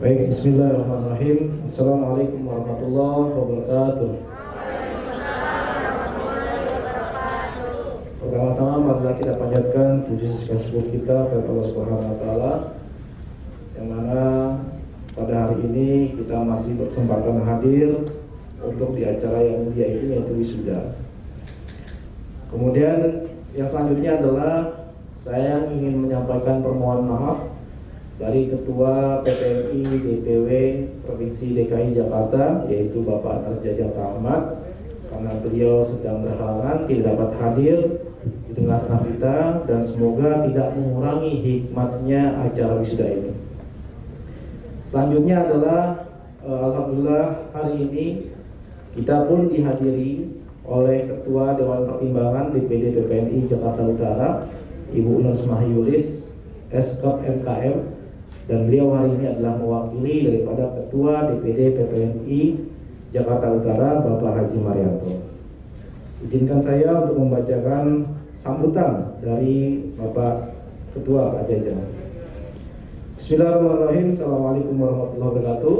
Baik, bismillahirrahmanirrahim. Assalamualaikum warahmatullahi wabarakatuh. Pertama-tama marilah kita panjatkan puji syukur kita kepada Allah Subhanahu wa taala, yang mana pada hari ini kita masih berkesempatan hadir untuk di acara yang mulia ini, yaitu wisuda. Kemudian yang selanjutnya adalah saya ingin menyampaikan permohonan maaf dari Ketua PPMI DPW Provinsi DKI Jakarta, yaitu Bapak Anas Jajat Ahmad, karena beliau sedang berhalangan tidak dapat hadir di tengah-tengah kita, dan semoga tidak mengurangi hikmatnya acara wisuda ini. Selanjutnya adalah alhamdulillah hari ini kita pun dihadiri oleh Ketua Dewan Pertimbangan DPD PPNI Jakarta Utara, Ibu Unus Mahyulis, Eskop MKM, dan beliau hari ini adalah mewakili daripada Ketua DPD PPNI Jakarta Utara, Bapak Haji Marianto. Izinkan saya untuk membacakan sambutan dari Bapak Ketua, Pak Jajan. Bismillahirrahmanirrahim. Assalamualaikum warahmatullahi wabarakatuh.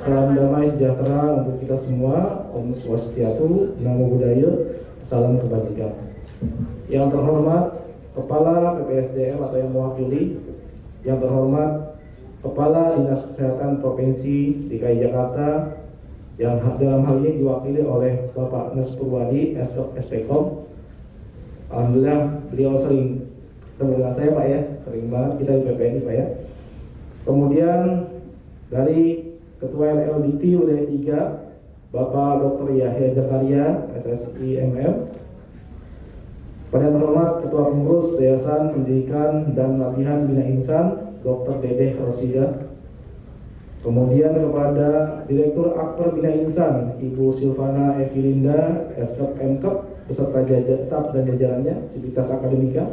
Salam damai sejahtera untuk kita semua. Om Swastiastu, Namo Buddhaya, salam kebajikan. Yang terhormat Kepala PPSDM atau yang mewakili, yang terhormat Kepala Dinas Kesehatan Provinsi DKI Jakarta, yang dalam hal ini diwakili oleh Bapak Nes Purwadi, SPKOM. Alhamdulillah beliau sering ketemu dengan saya, Pak, ya, sering banget kita di PPNI, Pak, ya. Kemudian dari Ketua LLDT Wilayah 3, Bapak Dr. Yahya Zakaria, SSI MM. Pada yang terhormat Ketua Pengurus Yayasan Pendidikan dan Latihan Bina Insan, Dr. Dedeh Rosida. Kemudian kepada Direktur Akper Bina Insan, Ibu Silvana Evilinda, Eskop MKep, beserta staf dan jajarannya, Sivitas Akademika.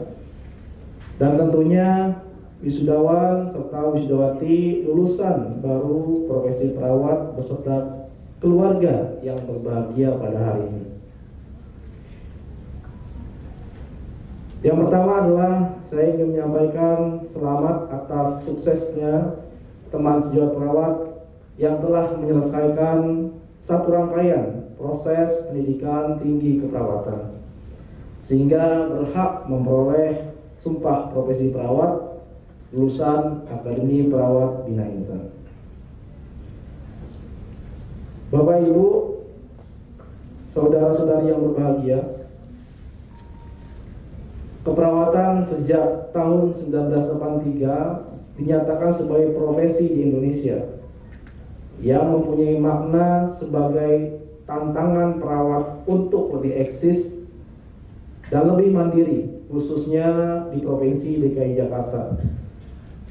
Dan tentunya wisudawan serta wisudawati lulusan baru profesi perawat beserta keluarga yang berbahagia pada hari ini. Yang pertama adalah saya ingin menyampaikan selamat atas suksesnya teman sejawat perawat yang telah menyelesaikan satu rangkaian proses pendidikan tinggi keperawatan, sehingga berhak memperoleh sumpah profesi perawat lulusan Akademi Perawat Bina Insan. Bapak Ibu, saudara-saudari yang berbahagia, keperawatan sejak tahun 1983 dinyatakan sebagai profesi di Indonesia yang mempunyai makna sebagai tantangan perawat untuk lebih eksis dan lebih mandiri, khususnya di Provinsi DKI Jakarta,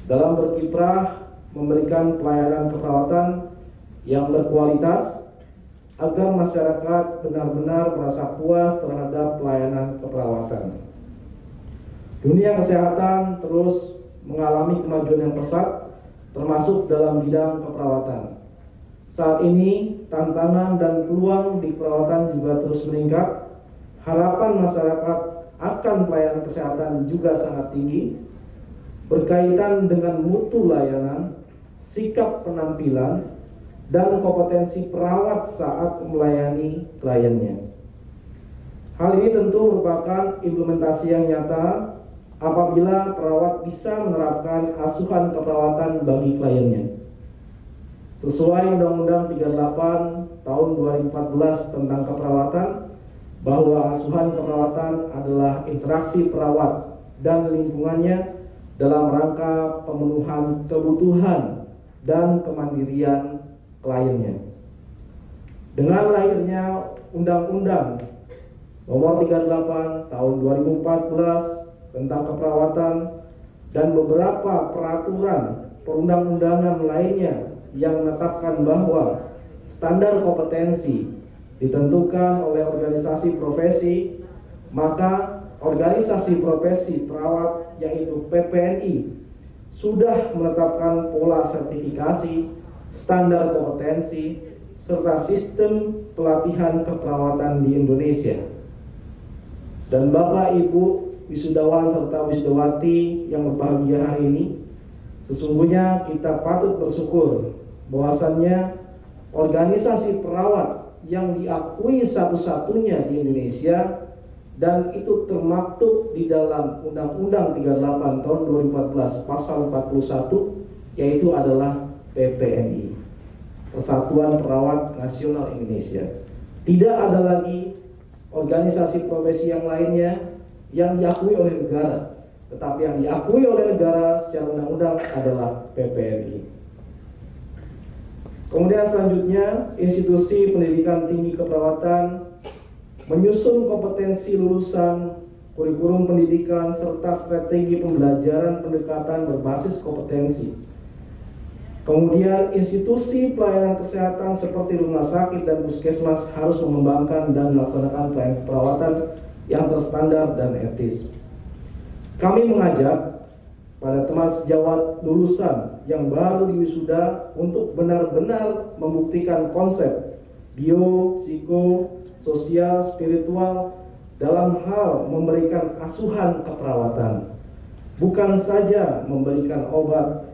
dalam berkiprah memberikan pelayanan keperawatan yang berkualitas agar masyarakat benar-benar merasa puas terhadap pelayanan keperawatan. Dunia kesehatan terus mengalami kemajuan yang pesat, termasuk dalam bidang keperawatan. Saat ini, tantangan dan peluang di keperawatan juga terus meningkat. Harapan masyarakat akan pelayanan kesehatan juga sangat tinggi, berkaitan dengan mutu layanan, sikap penampilan, dan kompetensi perawat saat melayani kliennya. Hal ini tentu merupakan implementasi yang nyata apabila perawat bisa menerapkan asuhan keperawatan bagi kliennya. Sesuai Undang-Undang 38 tahun 2014 tentang keperawatan, bahwa asuhan keperawatan adalah interaksi perawat dan lingkungannya dalam rangka pemenuhan kebutuhan dan kemandirian kliennya. Dengan lahirnya Undang-Undang Nomor 38 tahun 2014 tentang keperawatan dan beberapa peraturan perundang-undangan lainnya yang menetapkan bahwa standar kompetensi ditentukan oleh organisasi profesi, maka organisasi profesi perawat yaitu PPNI sudah menetapkan pola sertifikasi, standar kompetensi, serta sistem pelatihan keperawatan di Indonesia. Dan Bapak Ibu wisudawan serta wisudawati yang berbahagia hari ini, Sesungguhnya kita patut bersyukur bahwasannya organisasi perawat yang diakui satu-satunya di Indonesia dan itu termaktub di dalam Undang-Undang 38 tahun 2014 pasal 41, yaitu adalah PPNI, Persatuan Perawat Nasional Indonesia. Tidak ada lagi organisasi profesi yang lainnya yang diakui oleh negara, tetapi yang diakui oleh negara secara undang-undang adalah PPNI. Kemudian selanjutnya, institusi pendidikan tinggi keperawatan menyusun kompetensi lulusan, kurikulum pendidikan, serta strategi pembelajaran pendekatan berbasis kompetensi. Kemudian institusi pelayanan kesehatan seperti rumah sakit dan puskesmas harus mengembangkan dan melaksanakan pelayanan keperawatan yang terstandar dan etis. Kami mengajak pada teman sejawat lulusan yang baru diwisuda untuk benar-benar membuktikan konsep bio, psiko, sosial, spiritual dalam hal memberikan asuhan keperawatan. Bukan saja memberikan obat,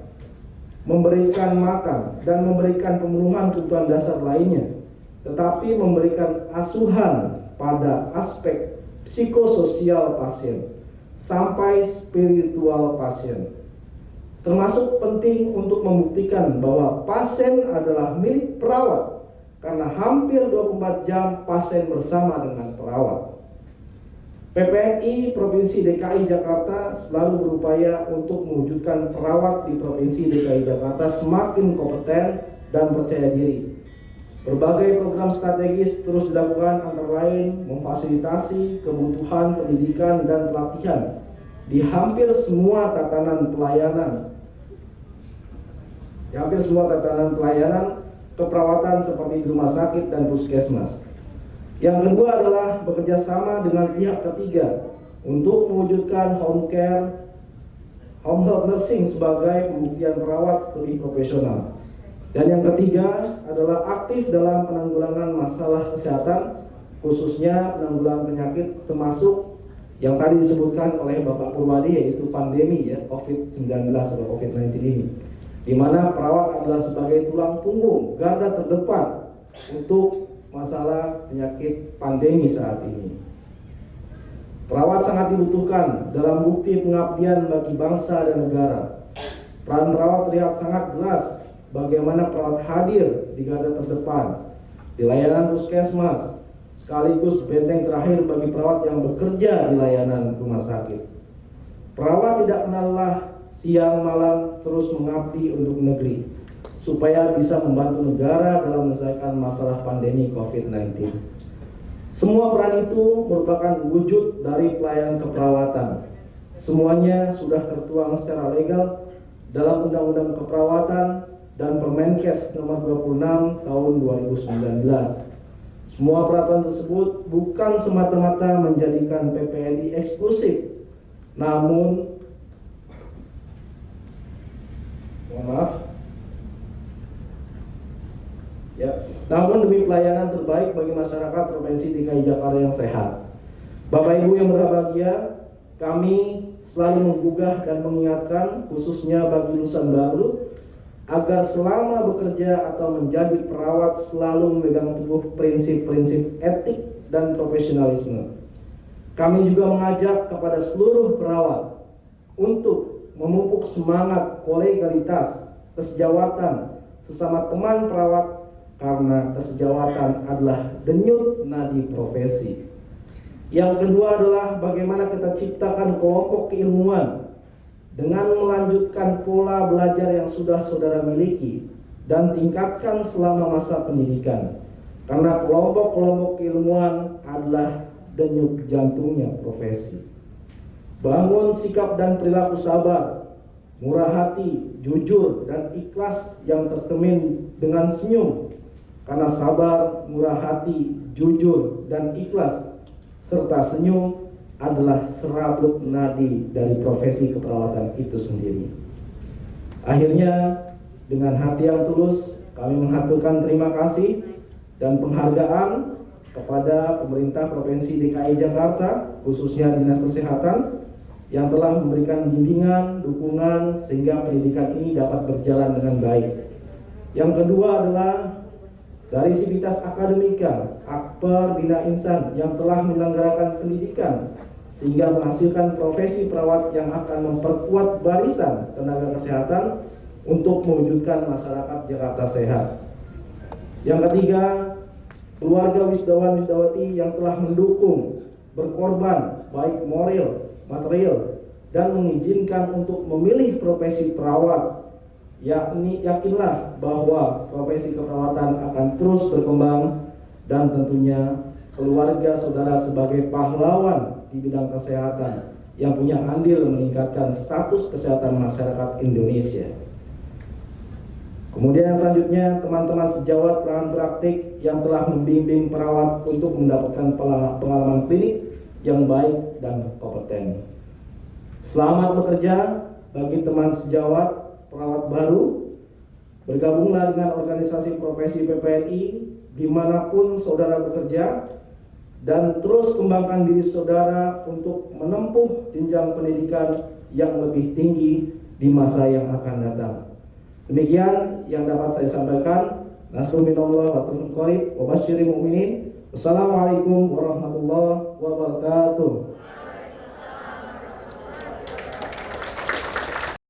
memberikan makan, dan memberikan pemenuhan kebutuhan dasar lainnya, tetapi memberikan asuhan pada aspek psikososial pasien sampai spiritual pasien. Termasuk penting untuk membuktikan bahwa pasien adalah milik perawat, karena hampir 24 jam pasien bersama dengan perawat. PPNI Provinsi DKI Jakarta selalu berupaya untuk mewujudkan perawat di Provinsi DKI Jakarta semakin kompeten dan percaya diri. Berbagai program strategis terus dilakukan, antara lain memfasilitasi kebutuhan pendidikan dan pelatihan di hampir semua tatanan pelayanan. Keperawatan seperti di rumah sakit dan puskesmas. Yang kedua adalah bekerja sama dengan pihak ketiga untuk mewujudkan home health nursing sebagai pembuktian perawat lebih profesional. Dan yang ketiga adalah aktif dalam penanggulangan masalah kesehatan, khususnya penanggulangan penyakit termasuk yang tadi disebutkan oleh Bapak Purwadi, yaitu pandemi COVID-19 atau COVID-19 ini, di mana perawat adalah sebagai tulang punggung garda terdepan untuk masalah penyakit pandemi saat ini. Perawat sangat dibutuhkan dalam bukti pengabdian bagi bangsa dan negara. Peran perawat terlihat sangat jelas bagaimana perawat hadir di garda terdepan di layanan puskesmas, sekaligus benteng terakhir bagi perawat yang bekerja di layanan rumah sakit. Perawat tidak kenal lelah, siang malam terus mengabdi untuk negeri, supaya bisa membantu negara dalam menyelesaikan masalah pandemi COVID-19. Semua peran itu merupakan wujud dari pelayanan keperawatan. Semuanya sudah tertuang secara legal dalam Undang-Undang Keperawatan dan Permenkes nomor 26 tahun 2019. Semua peraturan tersebut bukan semata-mata menjadikan PPNI eksklusif, namun demi pelayanan terbaik bagi masyarakat Provinsi DKI Jakarta yang sehat. Bapak Ibu yang berbahagia, kami selalu menggugah dan mengingatkan, khususnya bagi lulusan baru, agar selama bekerja atau menjadi perawat selalu memegang teguh prinsip-prinsip etik dan profesionalisme. Kami juga mengajak kepada seluruh perawat untuk memupuk semangat kolegalitas, kesejawatan sesama teman perawat, karena kesejawatan adalah denyut nadi profesi. Yang kedua adalah bagaimana kita ciptakan kelompok keilmuan dengan melanjutkan pola belajar yang sudah saudara miliki dan tingkatkan selama masa pendidikan. Karena kelompok-kelompok keilmuan adalah denyut jantungnya profesi. Bangun sikap dan perilaku sabar, murah hati, jujur, dan ikhlas yang tercermin dengan senyum. Karena sabar, murah hati, jujur, dan ikhlas serta senyum adalah serabut nadi dari profesi keperawatan itu sendiri. Akhirnya, dengan hati yang tulus, kami mengaturkan terima kasih dan penghargaan kepada pemerintah Provinsi DKI Jakarta, khususnya Dinas Kesehatan, yang telah memberikan bimbingan, dukungan sehingga pendidikan ini dapat berjalan dengan baik. Yang kedua adalah dari Sivitas Akademika, Akper Bina Insan yang telah menyelenggarakan pendidikan sehingga menghasilkan profesi perawat yang akan memperkuat barisan tenaga kesehatan untuk mewujudkan masyarakat Jakarta sehat. Yang ketiga, keluarga wisdawan-wisdawati yang telah mendukung, berkorban baik moral, material, dan mengizinkan untuk memilih profesi perawat. Yakinlah bahwa profesi keperawatan akan terus berkembang dan tentunya keluarga saudara sebagai pahlawan di bidang kesehatan yang punya andil meningkatkan status kesehatan masyarakat Indonesia. Kemudian selanjutnya teman-teman sejawat pelayanan praktik yang telah membimbing perawat untuk mendapatkan pengalaman klinik yang baik dan kompeten. Selamat bekerja bagi teman sejawat perawat baru. Bergabunglah dengan organisasi profesi PPNI dimanapun saudara bekerja dan terus kembangkan diri saudara untuk menempuh jenjang pendidikan yang lebih tinggi di masa yang akan datang. Demikian yang dapat saya sampaikan. Nasrul minallah wa taufiq qarib wa basyiril mu'minin. Wassalamualaikum warahmatullahi wabarakatuh.